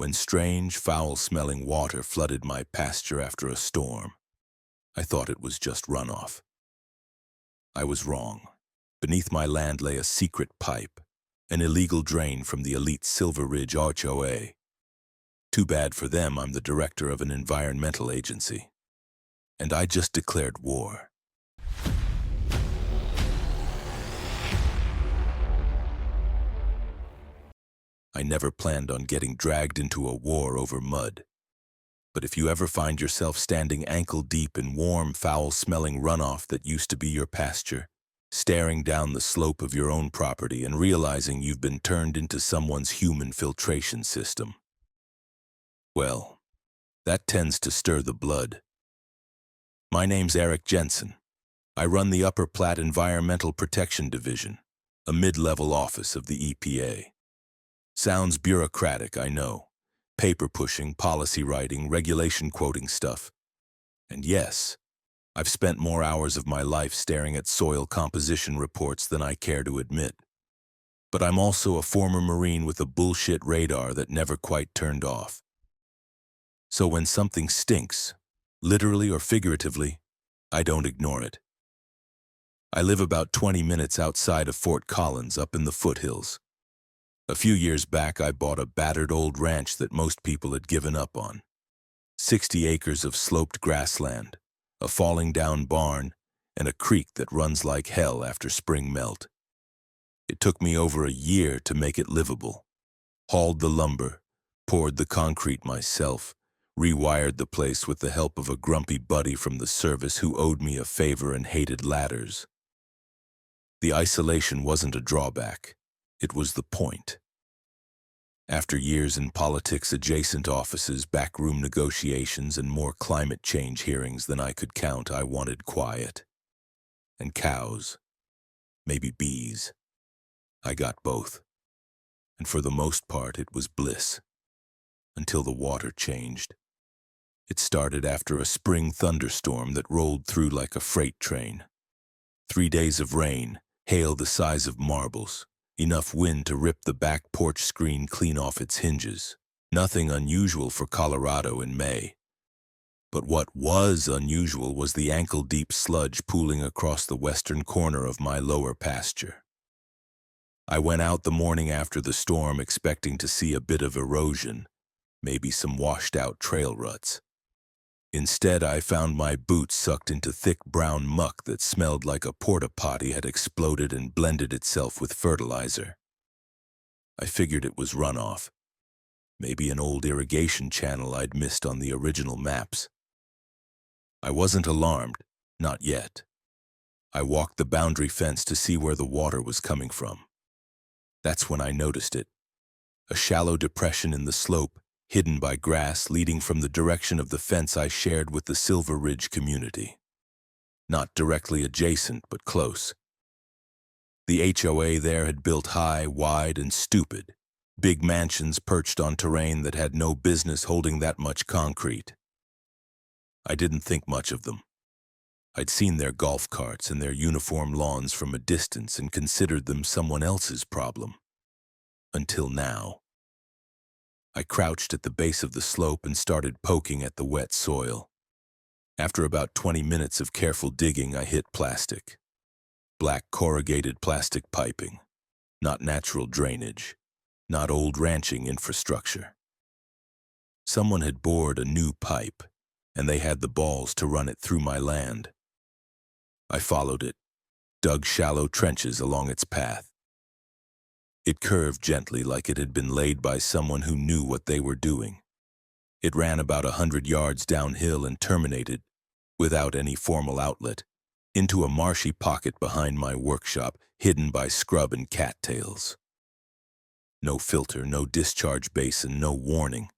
when strange, foul-smelling water flooded my pasture after a storm. I thought it was just runoff. I was wrong. Beneath my land lay a secret pipe, an illegal drain from the elite Silver Ridge HOA. Too bad for them, I'm the director of an environmental agency. And I just declared war. I never planned on getting dragged into a war over mud. But if you ever find yourself standing ankle-deep in warm, foul-smelling runoff that used to be your pasture, staring down the slope of your own property and realizing you've been turned into someone's human filtration system, well, that tends to stir the blood. My name's Eric Jensen. I run the Upper Platte Environmental Protection Division, a mid-level office of the EPA. Sounds bureaucratic, I know. Paper pushing, policy writing, regulation quoting stuff. And yes, I've spent more hours of my life staring at soil composition reports than I care to admit. But I'm also a former Marine with a bullshit radar that never quite turned off. So when something stinks, literally or figuratively, I don't ignore it. I live about 20 minutes outside of Fort Collins up in the foothills. A few years back, I bought a battered old ranch that most people had given up on. 60 acres of sloped grassland, a falling down barn, and a creek that runs like hell after spring melt. It took me over a year to make it livable. Hauled the lumber, poured the concrete myself, rewired the place with the help of a grumpy buddy from the service who owed me a favor and hated ladders. The isolation wasn't a drawback. It was the point. After years in politics-adjacent offices, backroom negotiations, and more climate change hearings than I could count, I wanted quiet. And cows. Maybe bees. I got both. And for the most part, it was bliss. Until the water changed. It started after a spring thunderstorm that rolled through like a freight train. 3 days of rain, hail the size of marbles. Enough wind to rip the back porch screen clean off its hinges. Nothing unusual for Colorado in May. But what was unusual was the ankle-deep sludge pooling across the western corner of my lower pasture. I went out the morning after the storm expecting to see a bit of erosion, maybe some washed-out trail ruts. Instead, I found my boots sucked into thick brown muck that smelled like a porta potty had exploded and blended itself with fertilizer. I figured it was runoff. Maybe an old irrigation channel I'd missed on the original maps. I wasn't alarmed, not yet. I walked the boundary fence to see where the water was coming from. That's when I noticed it. A shallow depression in the slope, hidden by grass leading from the direction of the fence I shared with the Silver Ridge community. Not directly adjacent, but close. The HOA there had built high, wide, and stupid, big mansions perched on terrain that had no business holding that much concrete. I didn't think much of them. I'd seen their golf carts and their uniform lawns from a distance and considered them someone else's problem. Until now. I crouched at the base of the slope and started poking at the wet soil. After about 20 minutes of careful digging, I hit plastic. Black corrugated plastic piping. Not natural drainage. Not old ranching infrastructure. Someone had bored a new pipe, and they had the balls to run it through my land. I followed it, dug shallow trenches along its path. It curved gently like it had been laid by someone who knew what they were doing. It ran about 100 yards downhill and terminated, without any formal outlet, into a marshy pocket behind my workshop, hidden by scrub and cattails. No filter, no discharge basin, no warning.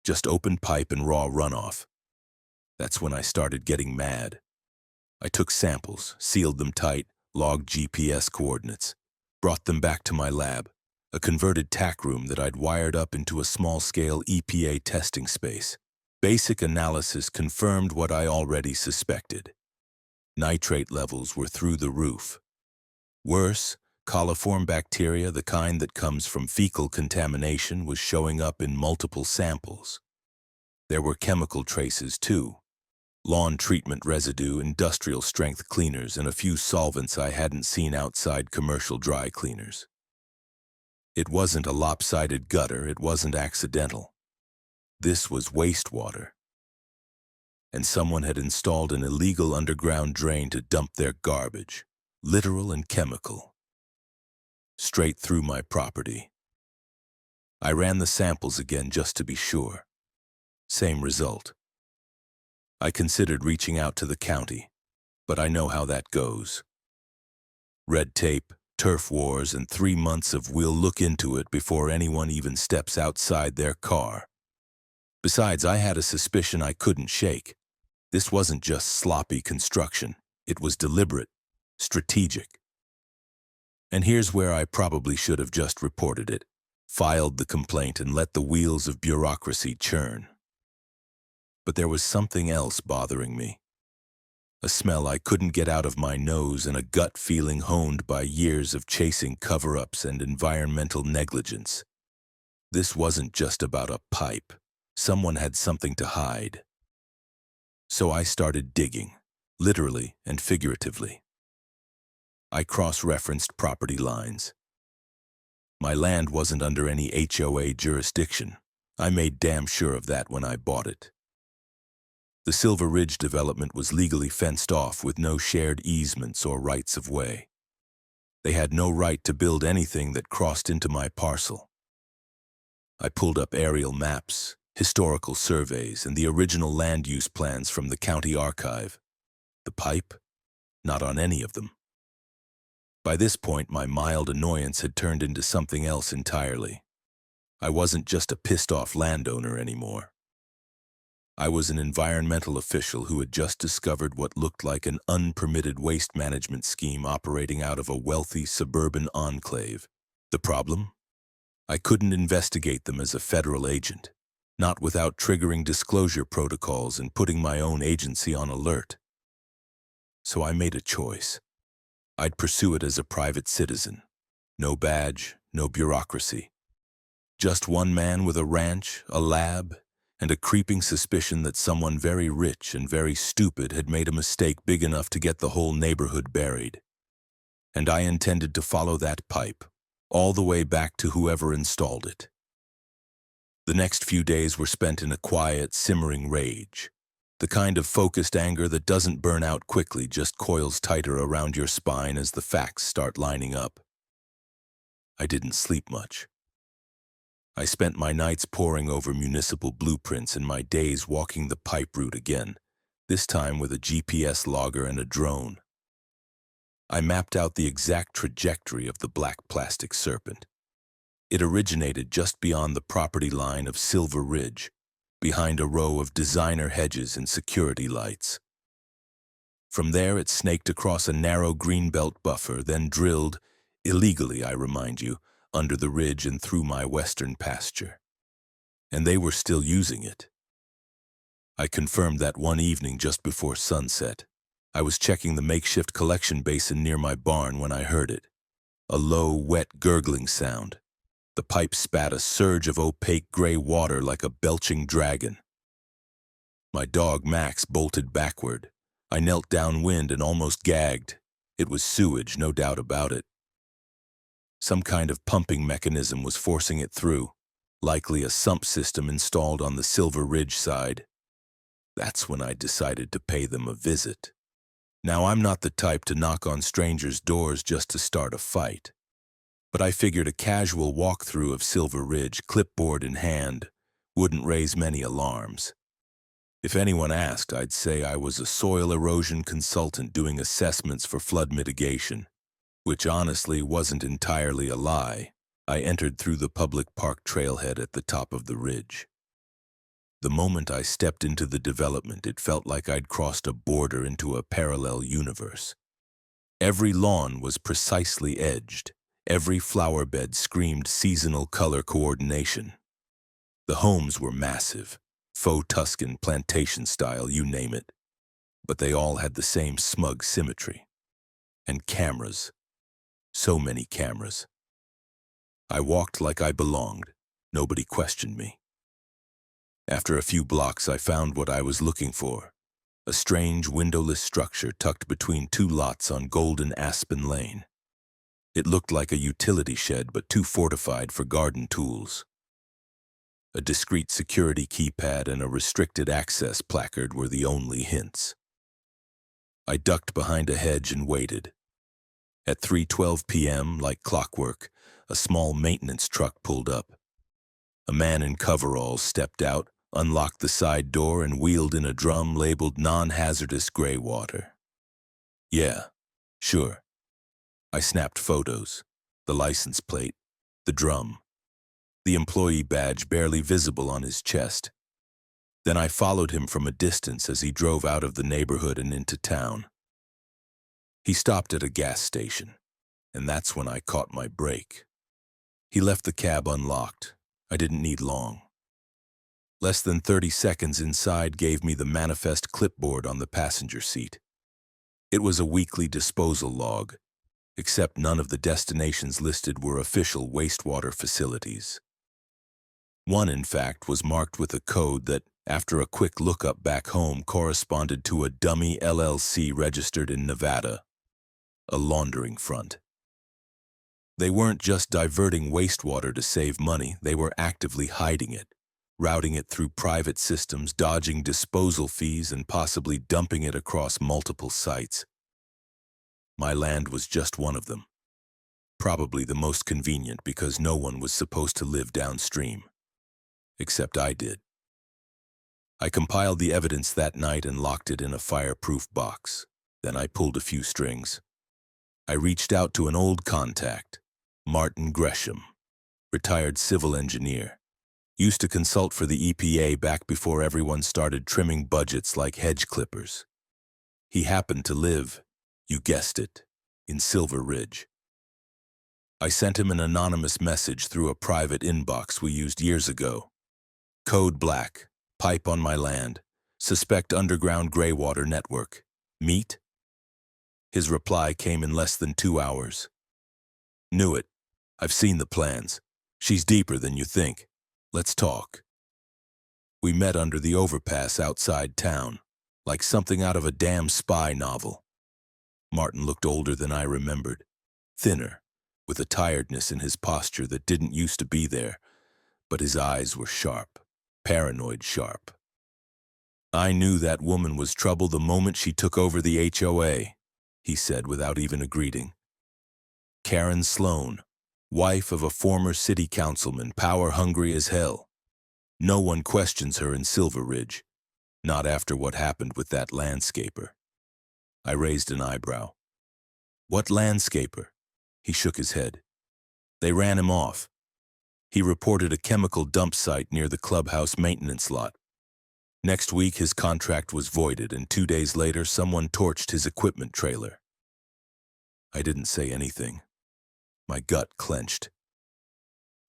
Just open pipe and raw runoff. That's when I started getting mad. I took samples, sealed them tight, logged GPS coordinates. Brought them back to my lab, a converted tack room that I'd wired up into a small-scale EPA testing space. Basic analysis confirmed what I already suspected. Nitrate levels were through the roof. Worse, Coliform bacteria, the kind that comes from fecal contamination, was showing up in multiple samples. There were chemical traces, too. Lawn treatment residue, industrial-strength cleaners, and a few solvents I hadn't seen outside commercial dry cleaners. It wasn't a lopsided gutter, it wasn't accidental. This was wastewater. And someone had installed an illegal underground drain to dump their garbage, literal and chemical, straight through my property. I ran the samples again just to be sure. Same result. I considered reaching out to the county, but I know how that goes. Red tape, turf wars, and 3 months of "we'll look into it" before anyone even steps outside their car. Besides, I had a suspicion I couldn't shake. This wasn't just sloppy construction. It was deliberate, strategic. And here's where I probably should have just reported it, filed the complaint, and let the wheels of bureaucracy churn. But there was something else bothering me. A smell I couldn't get out of my nose and a gut feeling honed by years of chasing cover-ups and environmental negligence. This wasn't just about a pipe. Someone had something to hide. So I started digging, literally and figuratively. I cross-referenced property lines. My land wasn't under any HOA jurisdiction. I made damn sure of that when I bought it. The Silver Ridge development was legally fenced off with no shared easements or rights of way. They had no right to build anything that crossed into my parcel. I pulled up aerial maps, historical surveys, and the original land use plans from the county archive. The pipe? Not on any of them. By this point, my mild annoyance had turned into something else entirely. I wasn't just a pissed-off landowner anymore. I was an environmental official who had just discovered what looked like an unpermitted waste management scheme operating out of a wealthy suburban enclave. The problem? I couldn't investigate them as a federal agent, not without triggering disclosure protocols and putting my own agency on alert. So I made a choice. I'd pursue it as a private citizen. No badge, no bureaucracy. Just one man with a ranch, a lab, and a creeping suspicion that someone very rich and very stupid had made a mistake big enough to get the whole neighborhood buried. And I intended to follow that pipe, all the way back to whoever installed it. The next few days were spent in a quiet, simmering rage. The kind of focused anger that doesn't burn out quickly, just coils tighter around your spine as the facts start lining up. I didn't sleep much. I spent my nights poring over municipal blueprints and my days walking the pipe route again, this time with a GPS logger and a drone. I mapped out the exact trajectory of the black plastic serpent. It originated just beyond the property line of Silver Ridge, behind a row of designer hedges and security lights. From there, it snaked across a narrow greenbelt buffer, then drilled, illegally, I remind you, under the ridge and through my western pasture. And they were still using it. I confirmed that one evening just before sunset. I was checking the makeshift collection basin near my barn when I heard it. A low, wet, gurgling sound. The pipe spat a surge of opaque gray water like a belching dragon. My dog Max bolted backward. I knelt downwind and almost gagged. It was sewage, no doubt about it. Some kind of pumping mechanism was forcing it through, likely a sump system installed on the Silver Ridge side. That's when I decided to pay them a visit. Now, I'm not the type to knock on strangers' doors just to start a fight. But I figured a casual walkthrough of Silver Ridge, clipboard in hand, wouldn't raise many alarms. If anyone asked, I'd say I was a soil erosion consultant doing assessments for flood mitigation, which honestly wasn't entirely a lie. I entered through the public park trailhead at the top of the ridge. The moment I stepped into the development, it felt like I'd crossed a border into a parallel universe. Every lawn was precisely edged. Every flower bed screamed seasonal color coordination. The homes were massive, faux Tuscan, plantation style, you name it. But they all had the same smug symmetry. And cameras. So many cameras. I walked like I belonged. Nobody questioned me. After a few blocks, I found what I was looking for. A strange, windowless structure tucked between two lots on Golden Aspen Lane. It looked like a utility shed, but too fortified for garden tools. A discreet security keypad and a restricted access placard were the only hints. I ducked behind a hedge and waited. At 3:12 p.m., like clockwork, a small maintenance truck pulled up. A man in coveralls stepped out, unlocked the side door, and wheeled in a drum labeled non-hazardous gray water. Yeah, sure. I snapped photos, the license plate, the drum, the employee badge barely visible on his chest. Then I followed him from a distance as he drove out of the neighborhood and into town. He stopped at a gas station, and that's when I caught my break. He left the cab unlocked. I didn't need long. Less than 30 seconds inside gave me the manifest clipboard on the passenger seat. It was a weekly disposal log, except none of the destinations listed were official wastewater facilities. One, in fact, was marked with a code that, after a quick lookup back home, corresponded to a dummy LLC registered in Nevada, a laundering front. They weren't just diverting wastewater to save money, they were actively hiding it, routing it through private systems, dodging disposal fees, and possibly dumping it across multiple sites. My land was just one of them. Probably the most convenient because no one was supposed to live downstream. Except I did. I compiled the evidence that night and locked it in a fireproof box. Then I pulled a few strings. I reached out to an old contact, Martin Gresham, retired civil engineer. Used to consult for the EPA back before everyone started trimming budgets like hedge clippers. He happened to live, you guessed it, in Silver Ridge. I sent him an anonymous message through a private inbox we used years ago. Code black, pipe on my land, suspect underground graywater network. Meet? His reply came in less than 2 hours. Knew it. I've seen the plans. She's deeper than you think. Let's talk. We met under the overpass outside town, like something out of a damn spy novel. Martin looked older than I remembered, thinner, with a tiredness in his posture that didn't used to be there, but his eyes were sharp, paranoid sharp. I knew that woman was trouble the moment she took over the HOA, he said without even a greeting. Karen Sloan, wife of a former city councilman, power-hungry as hell. No one questions her in Silver Ridge, not after what happened with that landscaper. I raised an eyebrow. What landscaper? He shook his head. They ran him off. He reported a chemical dump site near the clubhouse maintenance lot. Next week, his contract was voided, and 2 days later, someone torched his equipment trailer. I didn't say anything. My gut clenched.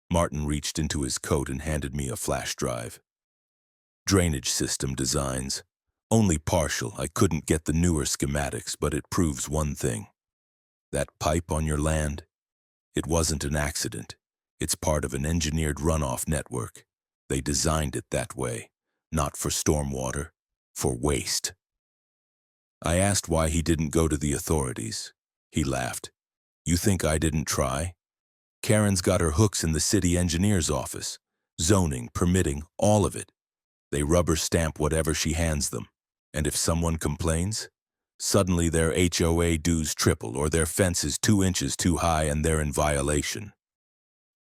Martin reached into his coat and handed me a flash drive. Drainage system designs. Only partial. I couldn't get the newer schematics, but it proves one thing. That pipe on your land, it wasn't an accident. It's part of an engineered runoff network. They designed it that way, not for stormwater, for waste. I asked why he didn't go to the authorities. He laughed. You think I didn't try? Karen's got her hooks in the city engineer's office. Zoning, permitting, all of it. They rubber stamp whatever she hands them. And if someone complains, suddenly their HOA dues triple or their fence is 2 inches too high and they're in violation.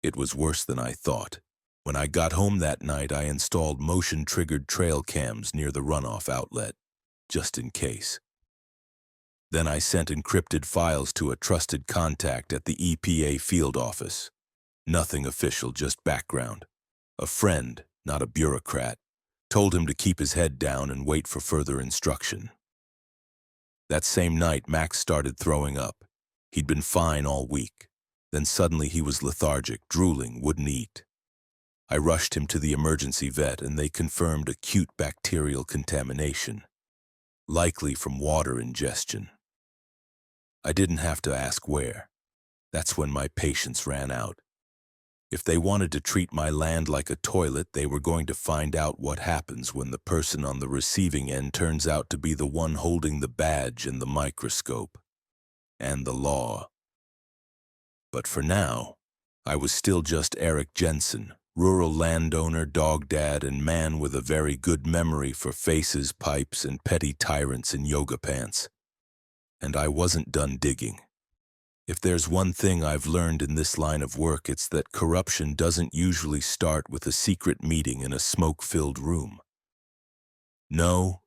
It was worse than I thought. When I got home that night, I installed motion-triggered trail cams near the runoff outlet, just in case. Then I sent encrypted files to a trusted contact at the EPA field office. Nothing official, just background. A friend, not a bureaucrat. Told him to keep his head down and wait for further instruction. That same night, Max started throwing up. He'd been fine all week. Then suddenly he was lethargic, drooling, wouldn't eat. I rushed him to the emergency vet and they confirmed acute bacterial contamination, likely from water ingestion. I didn't have to ask where. That's when my patience ran out. If they wanted to treat my land like a toilet, they were going to find out what happens when the person on the receiving end turns out to be the one holding the badge and the microscope and the law. But for now, I was still just Eric Jensen, rural landowner, dog dad, and man with a very good memory for faces, pipes, and petty tyrants in yoga pants. And I wasn't done digging. If there's one thing I've learned in this line of work, it's that corruption doesn't usually start with a secret meeting in a smoke-filled room. No,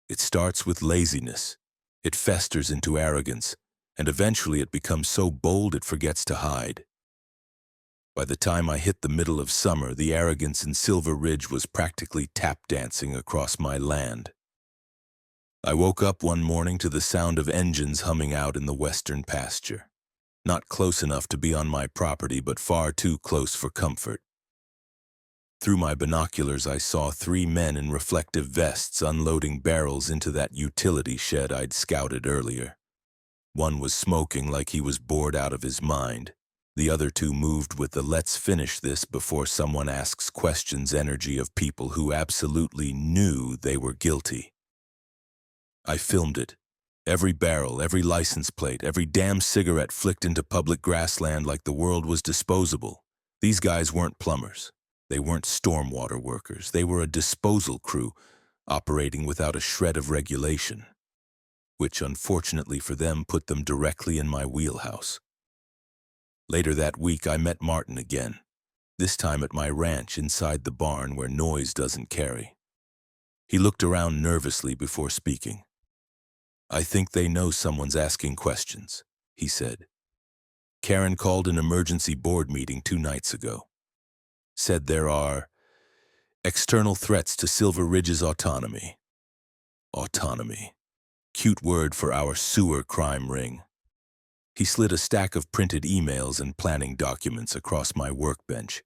it starts with laziness. It festers into arrogance, and eventually it becomes so bold it forgets to hide. By the time I hit the middle of summer, the arrogance in Silver Ridge was practically tap-dancing across my land. I woke up one morning to the sound of engines humming out in the western pasture. Not close enough to be on my property, but far too close for comfort. Through my binoculars, I saw 3 men in reflective vests unloading barrels into that utility shed I'd scouted earlier. One was smoking like he was bored out of his mind. The other 2 moved with the "let's finish this before someone asks questions" energy of people who absolutely knew they were guilty. I filmed it. Every barrel, every license plate, every damn cigarette flicked into public grassland like the world was disposable. These guys weren't plumbers. They weren't stormwater workers. They were a disposal crew, operating without a shred of regulation, which, unfortunately for them, put them directly in my wheelhouse. Later that week, I met Martin again, this time at my ranch inside the barn where noise doesn't carry. He looked around nervously before speaking. "I think they know someone's asking questions," he said. "Karen called an emergency board meeting 2 nights ago. Said there are external threats to Silver Ridge's autonomy." Autonomy. Cute word for our sewer crime ring. He slid a stack of printed emails and planning documents across my workbench.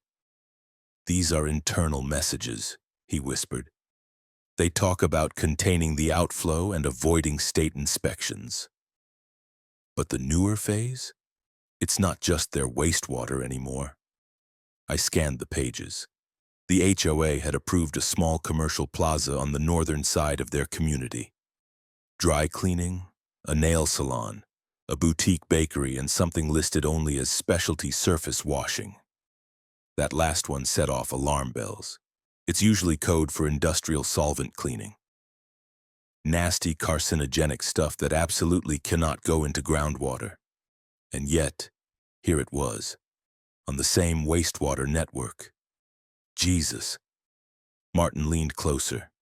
"These are internal messages," he whispered. "They talk about containing the outflow and avoiding state inspections." But the newer phase? It's not just their wastewater anymore. I scanned the pages. The HOA had approved a small commercial plaza on the northern side of their community. Dry cleaning, a nail salon, a boutique bakery, and something listed only as specialty surface washing. That last one set off alarm bells. It's usually code for industrial solvent cleaning. Nasty carcinogenic stuff that absolutely cannot go into groundwater. And yet, here it was, on the same wastewater network. Jesus. Martin leaned closer.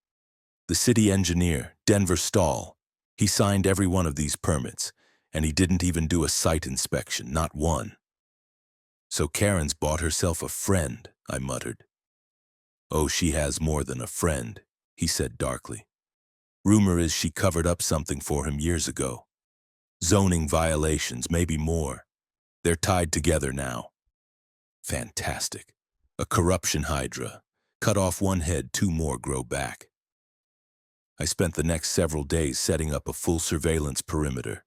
The city engineer, Denver Stahl, he signed every one of these permits, and he didn't even do a site inspection, not one. "So Karen's bought herself a friend," I muttered. "Oh, she has more than a friend," he said darkly. "Rumor is she covered up something for him years ago. Zoning violations, maybe more. They're tied together now." Fantastic. A corruption hydra. Cut off one head, 2 more grow back. I spent the next several days setting up a full surveillance perimeter.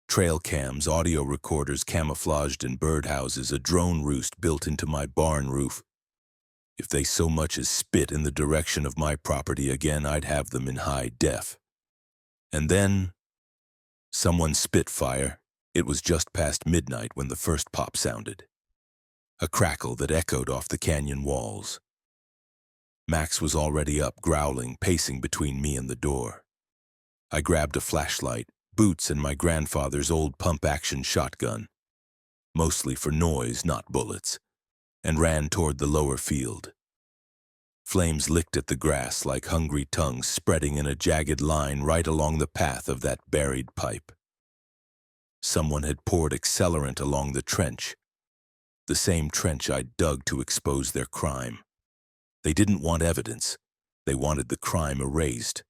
Trail cams, audio recorders camouflaged in birdhouses, a drone roost built into my barn roof. If they so much as spit in the direction of my property again, I'd have them in high def. And then, someone spit fire. It was just past midnight when the first pop sounded. A crackle that echoed off the canyon walls. Max was already up, growling, pacing between me and the door. I grabbed a flashlight, boots, and my grandfather's old pump-action shotgun, mostly for noise, not bullets, and ran toward the lower field. Flames licked at the grass like hungry tongues spreading in a jagged line right along the path of that buried pipe. Someone had poured accelerant along the trench, the same trench I'd dug to expose their crime. They didn't want evidence. They wanted the crime erased.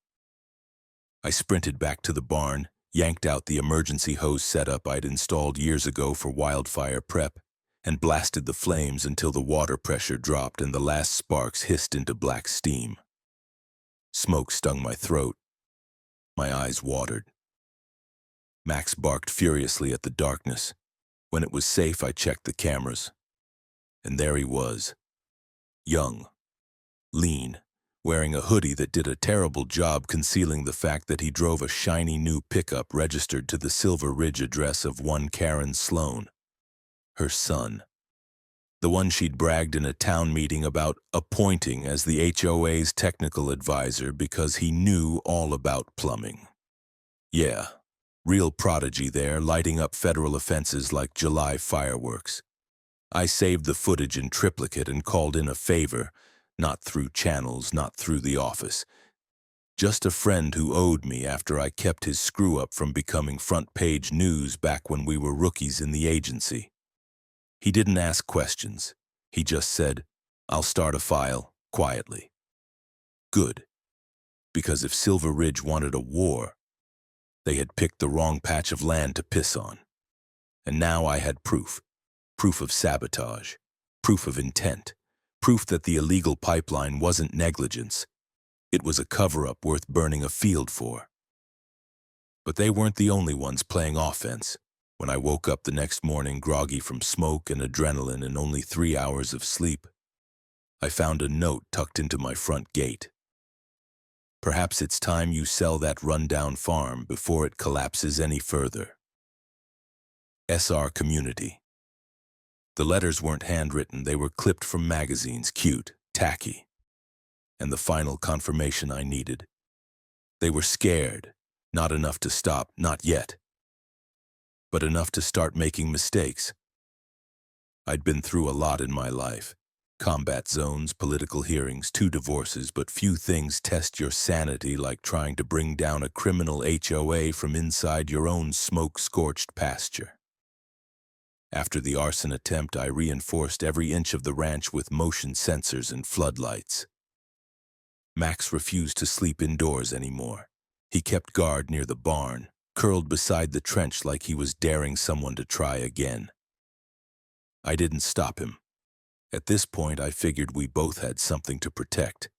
I sprinted back to the barn, yanked out the emergency hose setup I'd installed years ago for wildfire prep, and blasted the flames until the water pressure dropped and the last sparks hissed into black steam. Smoke stung my throat. My eyes watered. Max barked furiously at the darkness. When it was safe, I checked the cameras. And there he was. Young, lean, wearing a hoodie that did a terrible job concealing the fact that he drove a shiny new pickup registered to the Silver Ridge address of one Karen Sloan, her son. The one she'd bragged in a town meeting about appointing as the HOA's technical advisor because he knew all about plumbing. Yeah, real prodigy there, lighting up federal offenses like July fireworks. I saved the footage in triplicate and called in a favor, not through channels, not through the office. Just a friend who owed me after I kept his screw-up from becoming front-page news back when we were rookies in the agency. He didn't ask questions. He just said, "I'll start a file, quietly." Good. Because if Silver Ridge wanted a war, they had picked the wrong patch of land to piss on. And now I had proof. Proof of sabotage. Proof of intent. Proof that the illegal pipeline wasn't negligence. It was a cover-up worth burning a field for. But they weren't the only ones playing offense. When I woke up the next morning groggy from smoke and adrenaline and only 3 hours of sleep, I found a note tucked into my front gate. "Perhaps it's time you sell that rundown farm before it collapses any further. SR Community." The letters weren't handwritten, they were clipped from magazines, cute, tacky. And the final confirmation I needed. They were scared, not enough to stop, not yet, but enough to start making mistakes. I'd been through a lot in my life. Combat zones, political hearings, 2 divorces, but few things test your sanity like trying to bring down a criminal HOA from inside your own smoke-scorched pasture. After the arson attempt, I reinforced every inch of the ranch with motion sensors and floodlights. Max refused to sleep indoors anymore. He kept guard near the barn, curled beside the trench like he was daring someone to try again. I didn't stop him. At this point, I figured we both had something to protect.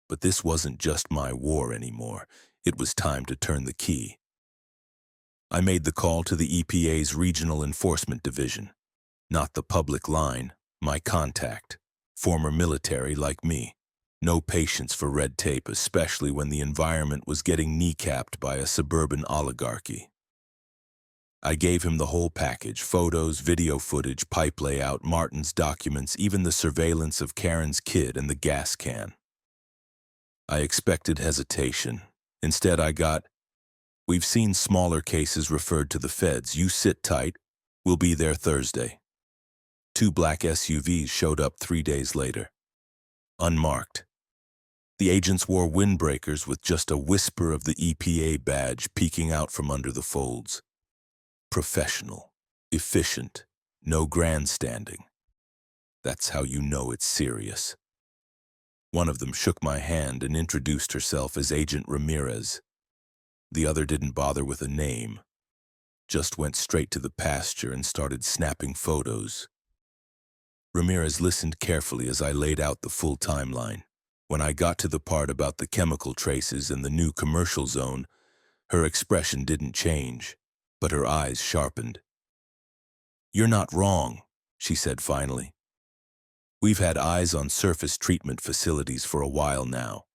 But this wasn't just my war anymore. It was time to turn the key. I made the call to the EPA's Regional Enforcement Division. Not the public line, my contact. Former military like me. No patience for red tape, especially when the environment was getting kneecapped by a suburban oligarchy. I gave him the whole package: photos, video footage, pipe layout, Martin's documents, even the surveillance of Karen's kid and the gas can. I expected hesitation. Instead, I got, "We've seen smaller cases referred to the feds. You sit tight. We'll be there Thursday." 2 black SUVs showed up 3 days later. Unmarked. The agents wore windbreakers with just a whisper of the EPA badge peeking out from under the folds. Professional, efficient, no grandstanding. That's how you know it's serious. One of them shook my hand and introduced herself as Agent Ramirez. The other didn't bother with a name, just went straight to the pasture and started snapping photos. Ramirez listened carefully as I laid out the full timeline. When I got to the part about the chemical traces and the new commercial zone, her expression didn't change, but her eyes sharpened. "You're not wrong," she said finally. "We've had eyes on surface treatment facilities for a while now.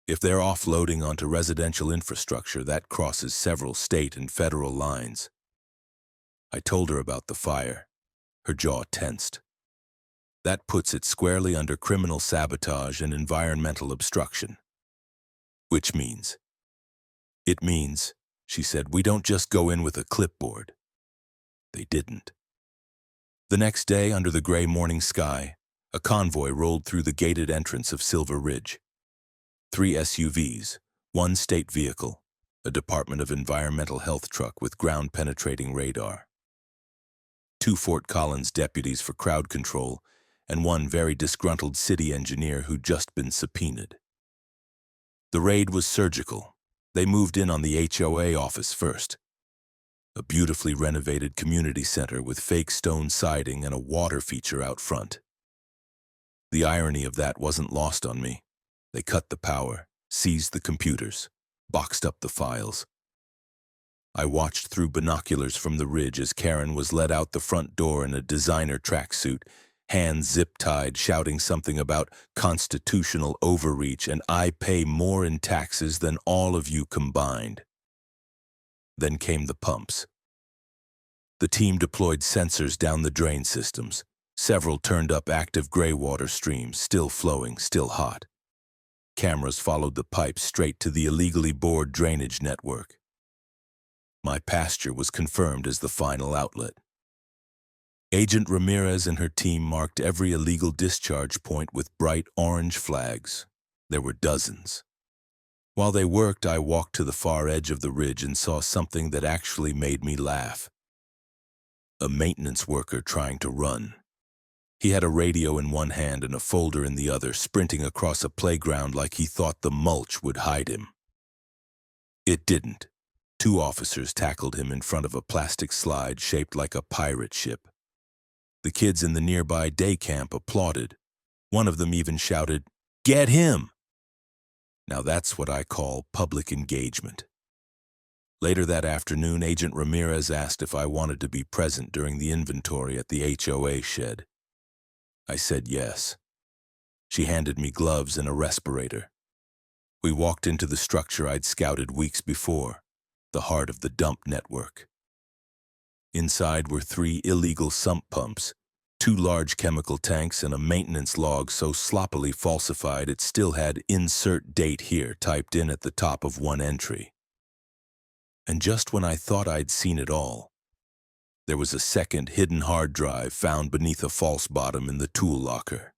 If they're offloading onto residential infrastructure, that crosses several state and federal lines." I told her about the fire. Her jaw tensed. That puts it squarely under criminal sabotage and environmental obstruction. Which means? It means, she said, we don't just go in with a clipboard. They didn't. The next day, under the gray morning sky, a convoy rolled through the gated entrance of Silver Ridge. 3 SUVs, 1 state vehicle, a Department of Environmental Health truck with ground-penetrating radar. 2 Fort Collins deputies for crowd control, and 1 very disgruntled city engineer who'd just been subpoenaed. The raid was surgical. They moved in on the HOA office first. A beautifully renovated community center with fake stone siding and a water feature out front. The irony of that wasn't lost on me. They cut the power, seized the computers, boxed up the files. I watched through binoculars from the ridge as Karen was led out the front door in a designer tracksuit, hands zip-tied, shouting something about constitutional overreach and I pay more in taxes than all of you combined. Then came the pumps. The team deployed sensors down the drain systems. Several turned up active gray water streams, still flowing, still hot. Cameras followed the pipes straight to the illegally bored drainage network. My pasture was confirmed as the final outlet. Agent Ramirez and her team marked every illegal discharge point with bright orange flags. There were dozens. While they worked, I walked to the far edge of the ridge and saw something that actually made me laugh. A maintenance worker trying to run. He had a radio in one hand and a folder in the other, sprinting across a playground like he thought the mulch would hide him. It didn't. 2 officers tackled him in front of a plastic slide shaped like a pirate ship. The kids in the nearby day camp applauded. One of them even shouted, "Get him!" Now that's what I call public engagement. Later that afternoon, Agent Ramirez asked if I wanted to be present during the inventory at the HOA shed. I said yes. She handed me gloves and a respirator. We walked into the structure I'd scouted weeks before, the heart of the dump network. Inside were 3 illegal sump pumps, 2 large chemical tanks, and a maintenance log so sloppily falsified it still had "insert date here" typed in at the top of one entry. And just when I thought I'd seen it all, there was a second hidden hard drive found beneath a false bottom in the tool locker.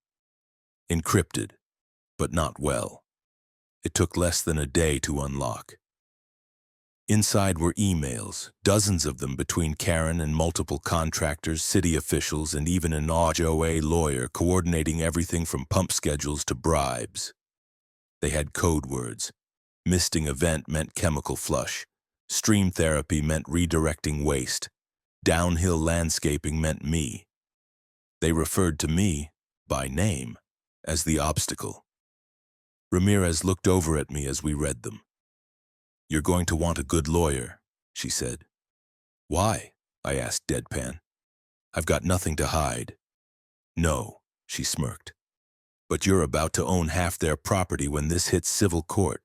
Encrypted, but not well. It took less than a day to unlock. Inside were emails, dozens of them between Karen and multiple contractors, city officials, and even an HOA lawyer coordinating everything from pump schedules to bribes. They had code words. Misting event meant chemical flush. Stream therapy meant redirecting waste. Downhill landscaping meant me. They referred to me, by name, as the obstacle. Ramirez looked over at me as we read them. "You're going to want a good lawyer," she said. "Why?" I asked deadpan. "I've got nothing to hide." "No," she smirked. "But you're about to own half their property when this hits civil court."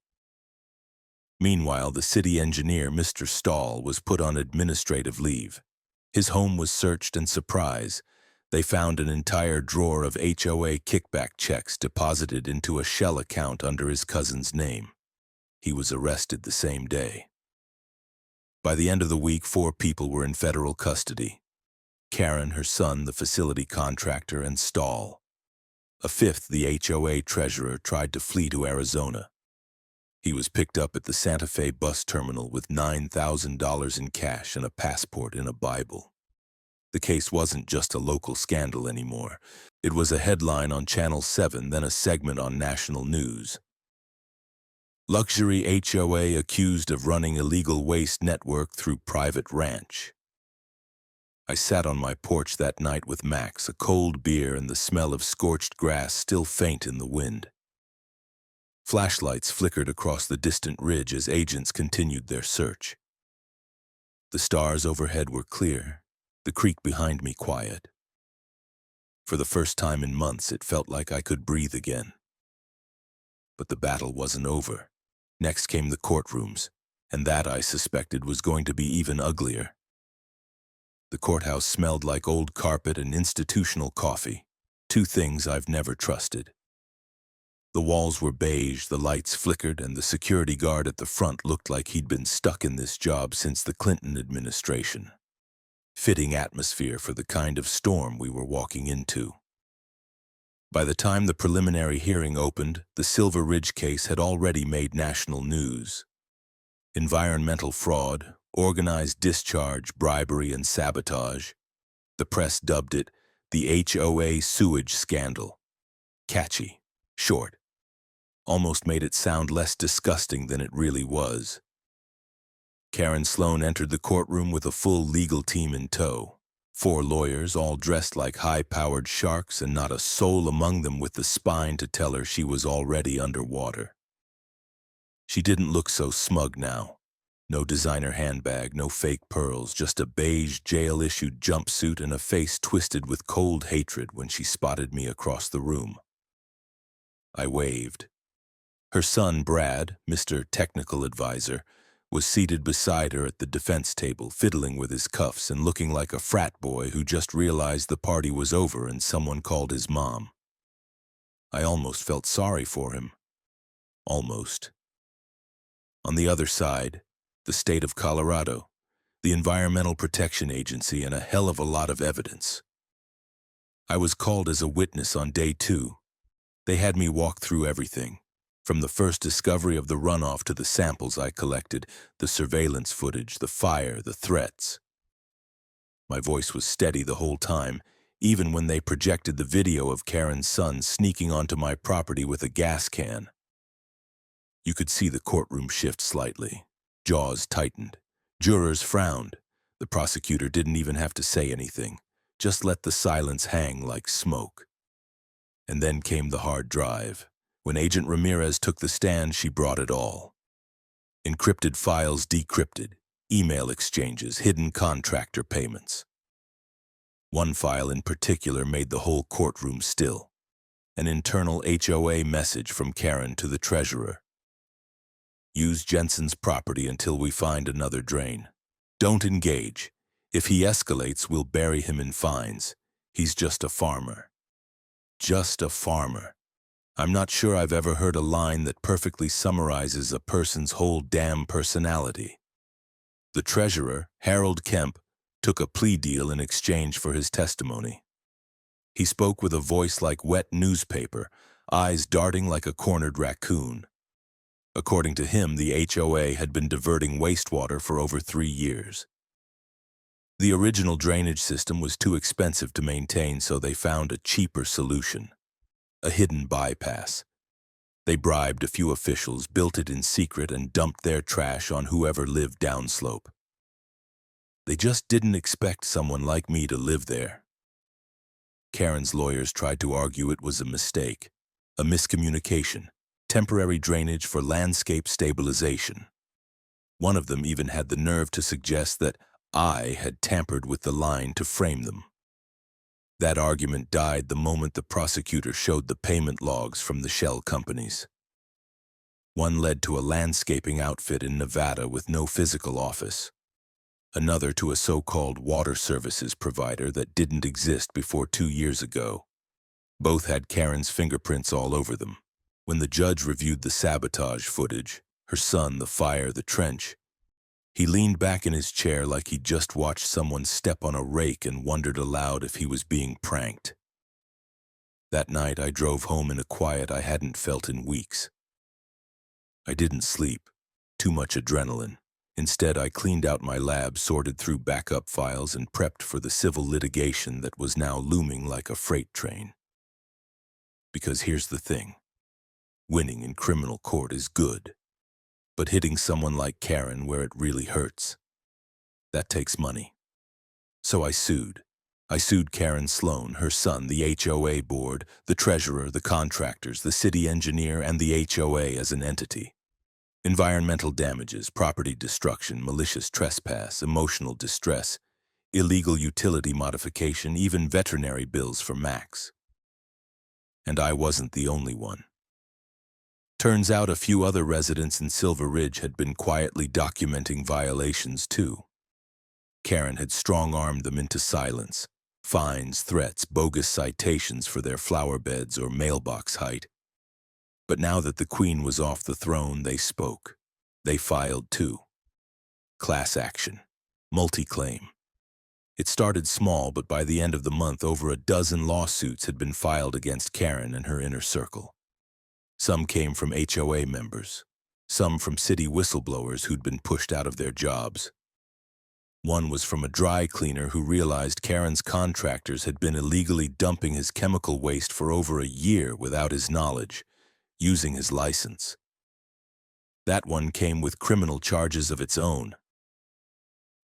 Meanwhile, the city engineer, Mr. Stahl, was put on administrative leave. His home was searched, and surprise, they found an entire drawer of HOA kickback checks deposited into a shell account under his cousin's name. He was arrested the same day. By the end of the week, 4 people were in federal custody. Karen, her son, the facility contractor, and Stahl. A 5th, the HOA treasurer, tried to flee to Arizona. He was picked up at the Santa Fe bus terminal with $9,000 in cash and a passport in a Bible. The case wasn't just a local scandal anymore. It was a headline on Channel 7, then a segment on national news. Luxury HOA accused of running illegal waste network through private ranch. I sat on my porch that night with Max, a cold beer and the smell of scorched grass still faint in the wind. Flashlights flickered across the distant ridge as agents continued their search. The stars overhead were clear, the creek behind me quiet. For the first time in months, it felt like I could breathe again. But the battle wasn't over. Next came the courtrooms, and that, I suspected, was going to be even uglier. The courthouse smelled like old carpet and institutional coffee, 2 things I've never trusted. The walls were beige, the lights flickered, and the security guard at the front looked like he'd been stuck in this job since the Clinton administration. Fitting atmosphere for the kind of storm we were walking into. By the time the preliminary hearing opened, the Silver Ridge case had already made national news. Environmental fraud, organized discharge, bribery, and sabotage. The press dubbed it the HOA sewage scandal. Catchy, short. Almost made it sound less disgusting than it really was. Karen Sloan entered the courtroom with a full legal team in tow. 4 lawyers, all dressed like high-powered sharks, and not a soul among them with the spine to tell her she was already underwater. She didn't look so smug now. No designer handbag, no fake pearls, just a beige jail-issued jumpsuit and a face twisted with cold hatred when she spotted me across the room. I waved. Her son, Brad, Mr. Technical Advisor, was seated beside her at the defense table, fiddling with his cuffs and looking like a frat boy who just realized the party was over and someone called his mom. I almost felt sorry for him. Almost. On the other side, the state of Colorado, the Environmental Protection Agency, and a hell of a lot of evidence. I was called as a witness on day 2. They had me walk through everything, from the first discovery of the runoff to the samples I collected, the surveillance footage, the fire, the threats. My voice was steady the whole time, even when they projected the video of Karen's son sneaking onto my property with a gas can. You could see the courtroom shift slightly. Jaws tightened. Jurors frowned. The prosecutor didn't even have to say anything, just let the silence hang like smoke. And then came the hard drive. When Agent Ramirez took the stand, she brought it all. Encrypted files decrypted, email exchanges, hidden contractor payments. One file in particular made the whole courtroom still. An internal HOA message from Karen to the treasurer. Use Jensen's property until we find another drain. Don't engage. If he escalates, we'll bury him in fines. He's just a farmer. Just a farmer. I'm not sure I've ever heard a line that perfectly summarizes a person's whole damn personality. The treasurer, Harold Kemp, took a plea deal in exchange for his testimony. He spoke with a voice like wet newspaper, eyes darting like a cornered raccoon. According to him, the HOA had been diverting wastewater for over 3 years. The original drainage system was too expensive to maintain, so they found a cheaper solution. A hidden bypass. They bribed a few officials, built it in secret, and dumped their trash on whoever lived downslope. They just didn't expect someone like me to live there. Karen's lawyers tried to argue it was a mistake, a miscommunication, temporary drainage for landscape stabilization. One of them even had the nerve to suggest that I had tampered with the line to frame them. That argument died the moment the prosecutor showed the payment logs from the shell companies. One led to a landscaping outfit in Nevada with no physical office. Another to a so-called water services provider that didn't exist before 2 years ago. Both had Karen's fingerprints all over them. When the judge reviewed the sabotage footage, her son, the fire, the trench, he leaned back in his chair like he'd just watched someone step on a rake and wondered aloud if he was being pranked. That night, I drove home in a quiet I hadn't felt in weeks. I didn't sleep. Too much adrenaline. Instead, I cleaned out my lab, sorted through backup files, and prepped for the civil litigation that was now looming like a freight train. Because here's the thing. Winning in criminal court is good. But hitting someone like Karen where it really hurts, that takes money. So I sued. I sued Karen Sloan, her son, the HOA board, the treasurer, the contractors, the city engineer, and the HOA as an entity. Environmental damages, property destruction, malicious trespass, emotional distress, illegal utility modification, even veterinary bills for Max. And I wasn't the only one. Turns out a few other residents in Silver Ridge had been quietly documenting violations too. Karen had strong-armed them into silence. Fines, threats, bogus citations for their flower beds or mailbox height. But now that the Queen was off the throne, they spoke. They filed too. Class action. Multi-claim. It started small, but by the end of the month, over a dozen lawsuits had been filed against Karen and her inner circle. Some came from HOA members. Some from city whistleblowers who'd been pushed out of their jobs. One was from a dry cleaner who realized Karen's contractors had been illegally dumping his chemical waste for over a year without his knowledge, using his license. That one came with criminal charges of its own.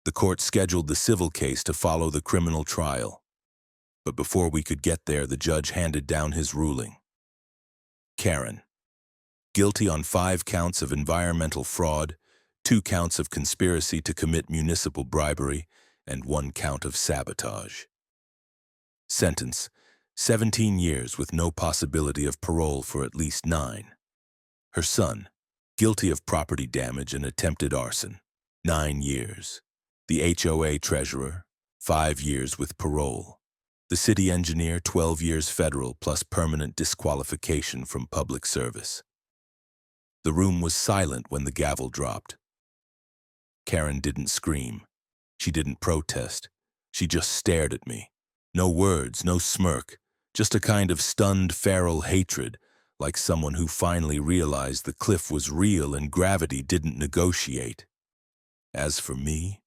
The court scheduled the civil case to follow the criminal trial. But before we could get there, the judge handed down his ruling. Karen, guilty on 5 counts of environmental fraud, 2 counts of conspiracy to commit municipal bribery, and 1 count of sabotage. Sentence: 17 years with no possibility of parole for at least 9. Her son, guilty of property damage and attempted arson, 9 years. The HOA treasurer, 5 years with parole. The city engineer, 12 years federal plus permanent disqualification from public service. The room was silent when the gavel dropped. Karen didn't scream. She didn't protest. She just stared at me. No words, no smirk, just a kind of stunned feral hatred, like someone who finally realized the cliff was real and gravity didn't negotiate. As for me,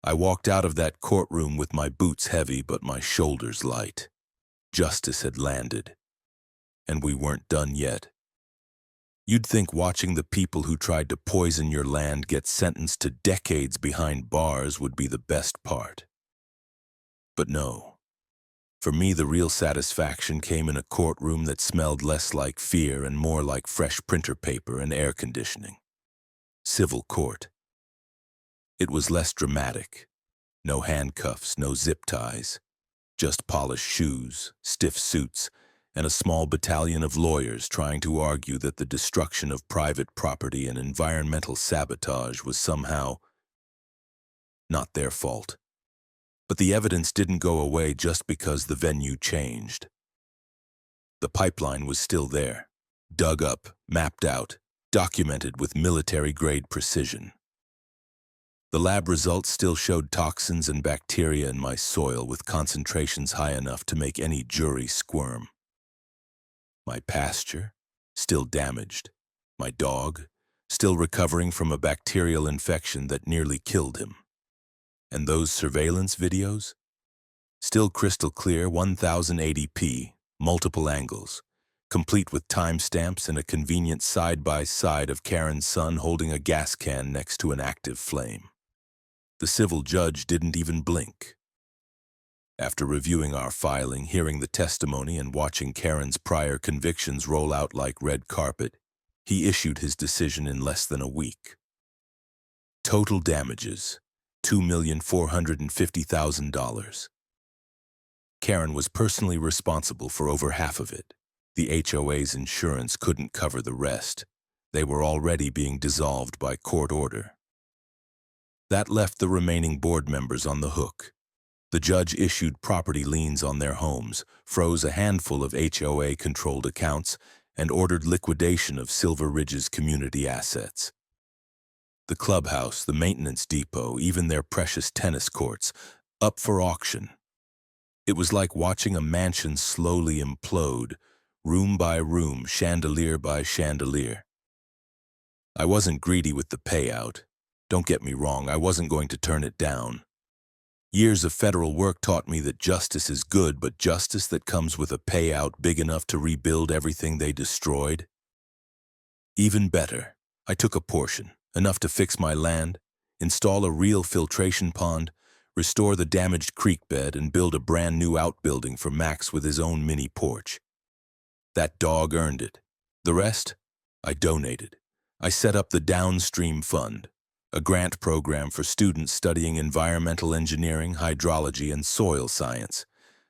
I walked out of that courtroom with my boots heavy but my shoulders light. Justice had landed, and we weren't done yet. You'd think watching the people who tried to poison your land get sentenced to decades behind bars would be the best part. But no. For me, the real satisfaction came in a courtroom that smelled less like fear and more like fresh printer paper and air conditioning. Civil court. It was less dramatic. No handcuffs, no zip ties. Just polished shoes, stiff suits, and a small battalion of lawyers trying to argue that the destruction of private property and environmental sabotage was somehow not their fault. But the evidence didn't go away just because the venue changed. The pipeline was still there, dug up, mapped out, documented with military-grade precision. The lab results still showed toxins and bacteria in my soil with concentrations high enough to make any jury squirm. My pasture, still damaged. My dog, still recovering from a bacterial infection that nearly killed him. And those surveillance videos? Still crystal clear, 1080p, multiple angles, complete with timestamps and a convenient side-by-side of Karen's son holding a gas can next to an active flame. The civil judge didn't even blink. After reviewing our filing, hearing the testimony, and watching Karen's prior convictions roll out like red carpet, he issued his decision in less than a week. Total damages, $2,450,000. Karen was personally responsible for over half of it. The HOA's insurance couldn't cover the rest. They were already being dissolved by court order. That left the remaining board members on the hook. The judge issued property liens on their homes, froze a handful of HOA-controlled accounts, and ordered liquidation of Silver Ridge's community assets. The clubhouse, the maintenance depot, even their precious tennis courts, up for auction. It was like watching a mansion slowly implode, room by room, chandelier by chandelier. I wasn't greedy with the payout. Don't get me wrong, I wasn't going to turn it down. Years of federal work taught me that justice is good, but justice that comes with a payout big enough to rebuild everything they destroyed? Even better, I took a portion, enough to fix my land, install a real filtration pond, restore the damaged creek bed, and build a brand new outbuilding for Max with his own mini porch. That dog earned it. The rest, I donated. I set up the Downstream Fund, a grant program for students studying environmental engineering, hydrology, and soil science,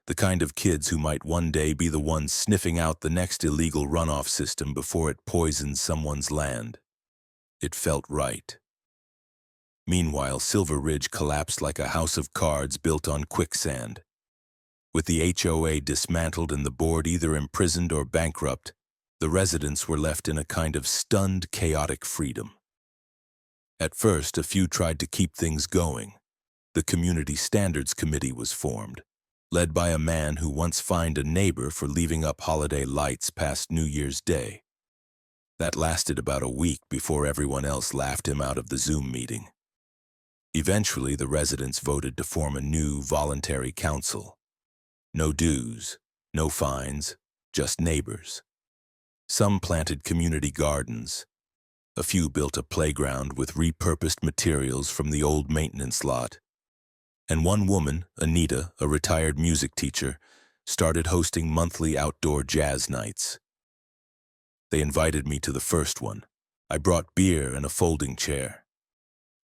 the kind of kids who might one day be the ones sniffing out the next illegal runoff system before it poisons someone's land. It felt right. Meanwhile, Silver Ridge collapsed like a house of cards built on quicksand. With the HOA dismantled and the board either imprisoned or bankrupt, the residents were left in a kind of stunned, chaotic freedom. At first, a few tried to keep things going. The Community Standards Committee was formed, led by a man who once fined a neighbor for leaving up holiday lights past New Year's Day. That lasted about a week before everyone else laughed him out of the Zoom meeting. Eventually, the residents voted to form a new voluntary council. No dues, no fines, just neighbors. Some planted community gardens. A few built a playground with repurposed materials from the old maintenance lot. And one woman, Anita, a retired music teacher, started hosting monthly outdoor jazz nights. They invited me to the first one, I brought beer and a folding chair.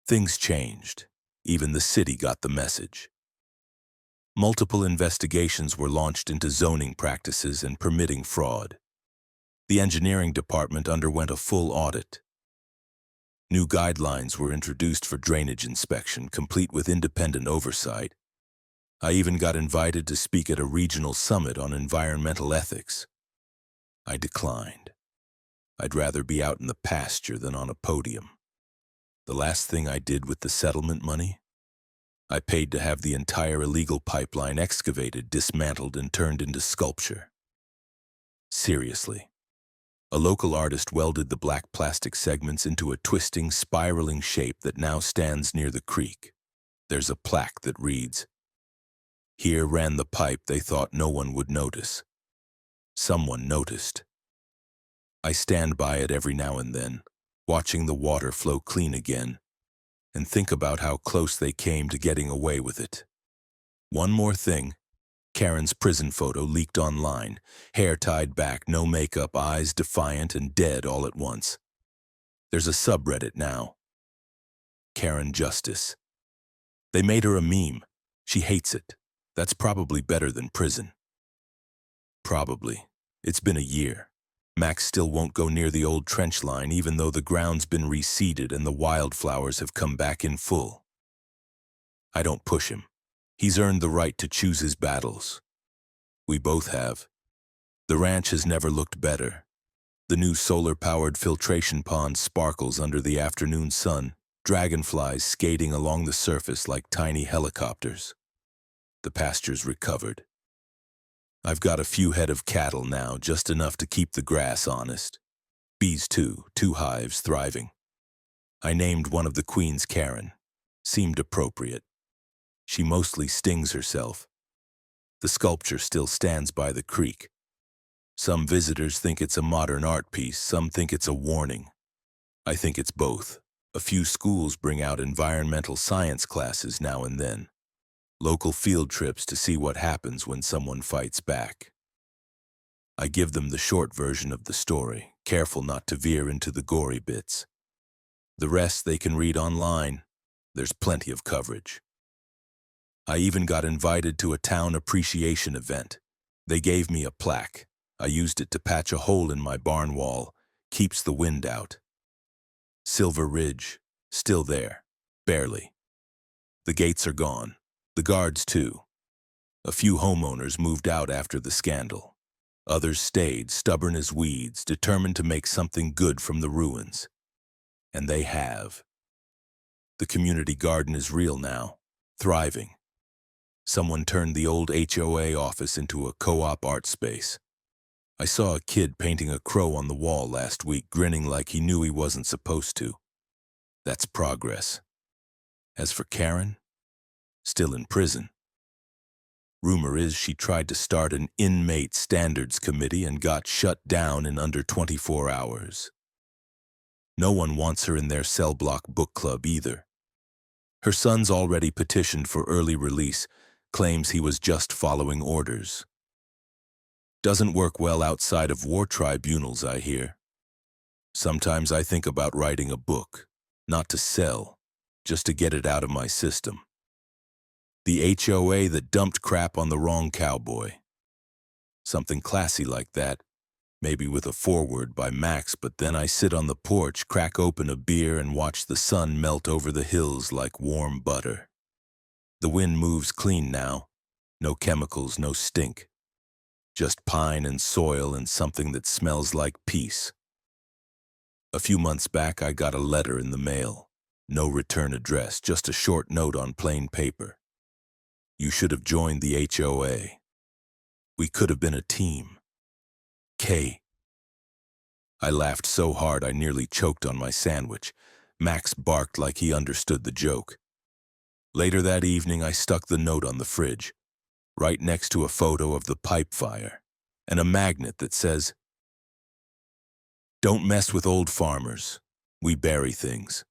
Things changed. Even the city got the message. Multiple investigations were launched into zoning practices and permitting fraud. The engineering department underwent a full audit. New guidelines were introduced for drainage inspection, complete with independent oversight. I even got invited to speak at a regional summit on environmental ethics. I declined. I'd rather be out in the pasture than on a podium. The last thing I did with the settlement money? I paid to have the entire illegal pipeline excavated, dismantled, and turned into sculpture. Seriously. A local artist welded the black plastic segments into a twisting, spiraling shape that now stands near the creek. There's a plaque that reads, "Here ran the pipe they thought no one would notice. Someone noticed." I stand by it every now and then, watching the water flow clean again, and think about how close they came to getting away with it. One more thing. Karen's prison photo leaked online, hair tied back, no makeup, eyes defiant and dead all at once. There's a subreddit now. Karen Justice. They made her a meme. She hates it. That's probably better than prison. Probably. It's been a year. Max still won't go near the old trench line even though the ground's been reseeded and the wildflowers have come back in full. I don't push him. He's earned the right to choose his battles. We both have. The ranch has never looked better. The new solar-powered filtration pond sparkles under the afternoon sun, dragonflies skating along the surface like tiny helicopters. The pasture's recovered. I've got a few head of cattle now, just enough to keep the grass honest. Bees too, 2 hives thriving. I named one of the queens Karen. Seemed appropriate. She mostly stings herself. The sculpture still stands by the creek. Some visitors think it's a modern art piece, some think it's a warning. I think it's both. A few schools bring out environmental science classes now and then. Local field trips to see what happens when someone fights back. I give them the short version of the story, careful not to veer into the gory bits. The rest they can read online. There's plenty of coverage. I even got invited to a town appreciation event. They gave me a plaque. I used it to patch a hole in my barn wall. Keeps the wind out. Silver Ridge, still there, barely. The gates are gone. The guards, too. A few homeowners moved out after the scandal. Others stayed, stubborn as weeds, determined to make something good from the ruins. And they have. The community garden is real now, thriving. Someone turned the old HOA office into a co-op art space. I saw a kid painting a crow on the wall last week, grinning like he knew he wasn't supposed to. That's progress. As for Karen, still in prison. Rumor is she tried to start an inmate standards committee and got shut down in under 24 hours. No one wants her in their cell block book club either. Her son's already petitioned for early release, claims he was just following orders. Doesn't work well outside of war tribunals, I hear. Sometimes I think about writing a book, not to sell, just to get it out of my system. The HOA that dumped crap on the wrong cowboy. Something classy like that, maybe with a foreword by Max, but then I sit on the porch, crack open a beer, and watch the sun melt over the hills like warm butter. The wind moves clean now. No chemicals, no stink. Just pine and soil and something that smells like peace. A few months back, I got a letter in the mail. No return address, just a short note on plain paper. You should have joined the HOA. We could have been a team. K. I laughed so hard I nearly choked on my sandwich. Max barked like he understood the joke. Later that evening, I stuck the note on the fridge, right next to a photo of the pipe fire, and a magnet that says, "Don't mess with old farmers. We bury things."